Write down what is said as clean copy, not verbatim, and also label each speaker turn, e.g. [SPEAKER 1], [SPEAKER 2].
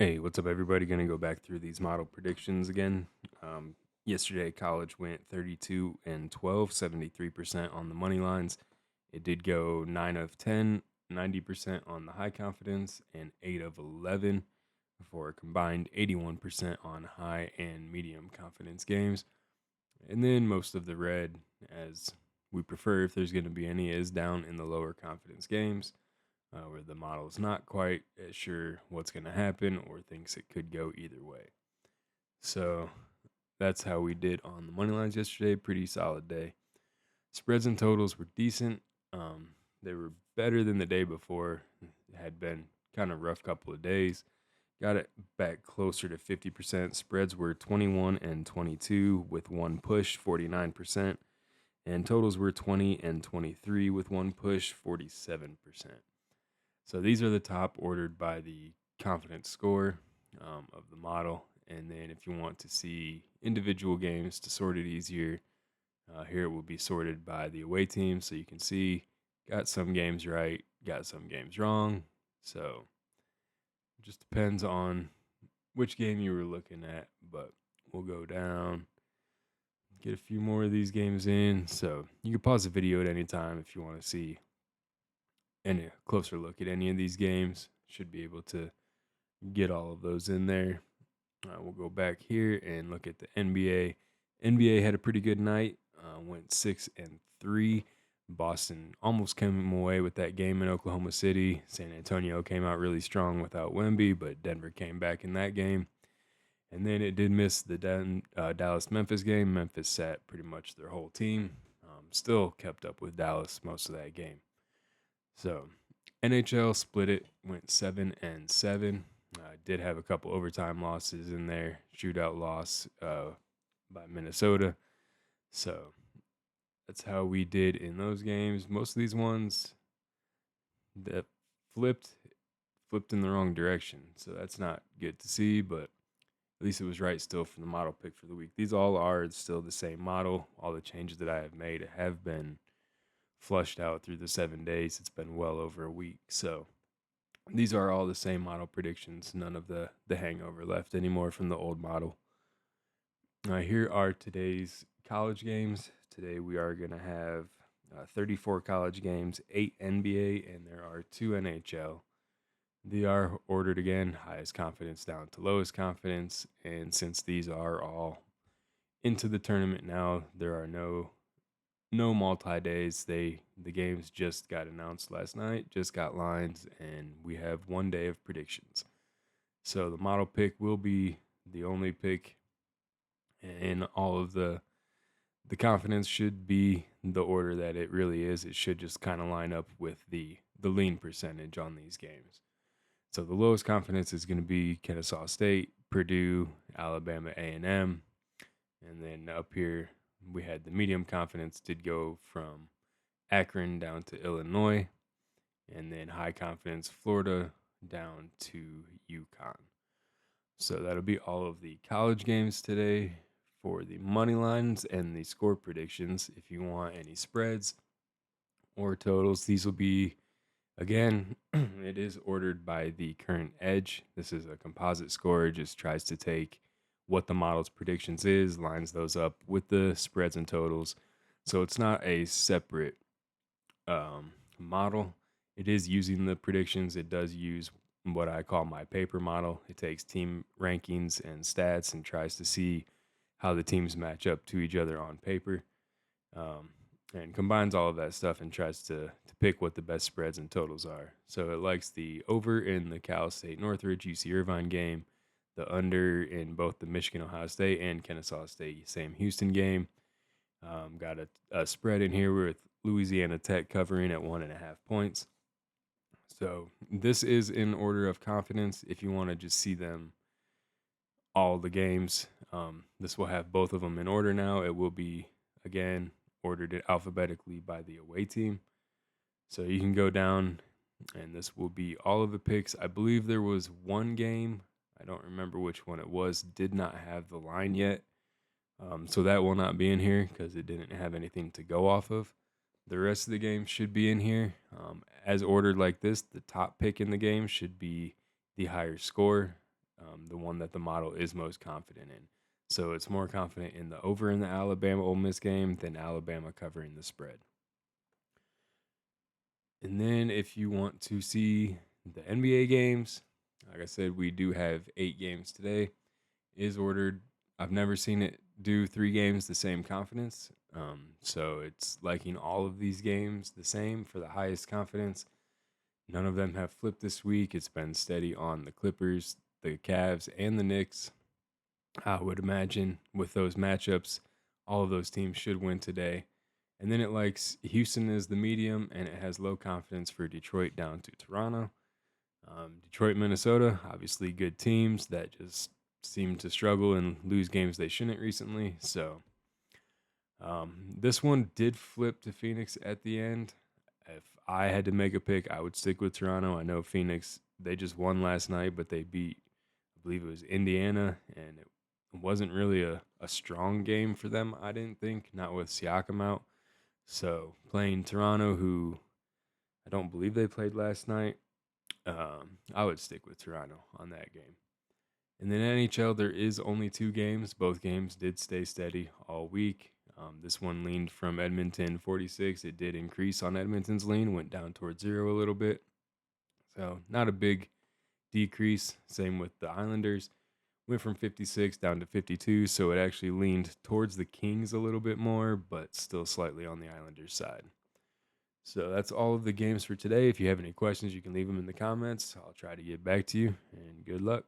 [SPEAKER 1] Hey, what's up, everybody? Going to go back through these model predictions again. Yesterday, college went 32 and 12, 73% on the money lines. It did go 9 of 10, 90% on the high confidence, and 8 of 11 for a combined 81% on high and medium confidence games. And then most of the red, as we prefer, if there's going to be any, is down in the lower confidence games where the model's not quite as sure what's going to happen or thinks it could go either way. So that's how we did on the money lines yesterday. Pretty solid day. Spreads and totals were decent. They were better than the day before. It had been kind of rough couple of days. Got it back closer to 50%. Spreads were 21 and 22 with one push, 49%. And totals were 20 and 23 with one push, 47%. So these are the top ordered by the confidence score of the model. And then if you want to see individual games to sort it easier, here it will be sorted by the away team. So you can see got some games right, got some games wrong. So it just depends on which game you were looking at. But we'll go down, get a few more of these games in. So you can pause the video at any time if you want to see any closer look at any of these games. Should be able to get all of those in there. We'll go back here and look at the NBA. NBA had a pretty good night. Went 6-3. Boston almost came away with that game in Oklahoma City. San Antonio came out really strong without Wemby, but Denver came back in that game. And then it did miss the Dallas-Memphis game. Memphis sat pretty much their whole team. Still kept up with Dallas most of that game. So NHL split it, went 7-7. Did have a couple overtime losses in there, shootout loss by Minnesota. So that's how we did in those games. Most of these ones that flipped in the wrong direction. So that's not good to see, but at least it was right still for the model pick for the week. These all are still the same model. All the changes that I have made have been flushed out through the 7 days. It's been well over a week. So these are all the same model predictions. None of the hangover left anymore from the old model. Here are today's college games. Today we are going to have 34 college games, 8 NBA, and there are 2 NHL. They are ordered again, highest confidence down to lowest confidence. And since these are all into the tournament now, there are no multi days. The games just got announced last night, just got lines, and we have 1 day of predictions. So the model pick will be the only pick, and all of the confidence should be the order that it really is. It should just kind of line up with the lean percentage on these games. So the lowest confidence is going to be Kennesaw State, Purdue, Alabama A&M, and then up here we had the medium confidence did go from Akron down to Illinois, and then high confidence Florida down to UConn. So that'll be all of the college games today for the money lines and the score predictions. If you want any spreads or totals, these will be, again, it is ordered by the current edge. This is a composite score. It just tries to take what the model's predictions is, lines those up with the spreads and totals. So it's not a separate model. It is using the predictions. It does use what I call my paper model. It takes team rankings and stats and tries to see how the teams match up to each other on paper, and combines all of that stuff and tries to pick what the best spreads and totals are. So it likes the over in the Cal State Northridge UC Irvine game, the under in both the Michigan Ohio State and Kennesaw State Sam Houston game. Got a spread in here with Louisiana Tech covering at 1.5 points. So this is in order of confidence. If you want to just see them, all the games, this will have both of them in order now. It will be, again, ordered alphabetically by the away team. So you can go down, and this will be all of the picks. I believe there was one game, I don't remember which one it was, did not have the line yet. So that will not be in here because it didn't have anything to go off of. The rest of the game should be in here. As ordered like this, the top pick in the game should be the higher score. the one that the model is most confident in. So it's more confident in the over in the Alabama Ole Miss game than Alabama covering the spread. And then if you want to see the NBA games, like I said, we do have 8 games today. Is ordered. I've never seen it do 3 games the same confidence. So it's liking all of these games the same for the highest confidence. None of them have flipped this week. It's been steady on the Clippers, the Cavs, and the Knicks. I would imagine with those matchups, all of those teams should win today. And then it likes Houston as the medium, and it has low confidence for Detroit down to Toronto. Detroit, Minnesota, obviously good teams that just seem to struggle and lose games they shouldn't recently. So this one did flip to Phoenix at the end. If I had to make a pick, I would stick with Toronto. I know Phoenix, they just won last night, but they beat, I believe it was Indiana, and it wasn't really a strong game for them, I didn't think, not with Siakam out. So playing Toronto, who I don't believe they played last night, I would stick with Toronto on that game. And then NHL, there is only 2 games. Both games did stay steady all week. This one leaned from Edmonton 46. It did increase on Edmonton's lean, went down towards 0 a little bit. So not a big decrease. Same with the Islanders. Went from 56 down to 52. So it actually leaned towards the Kings a little bit more, but still slightly on the Islanders side. So that's all of the games for today. If you have any questions, you can leave them in the comments. I'll try to get back to you, and good luck.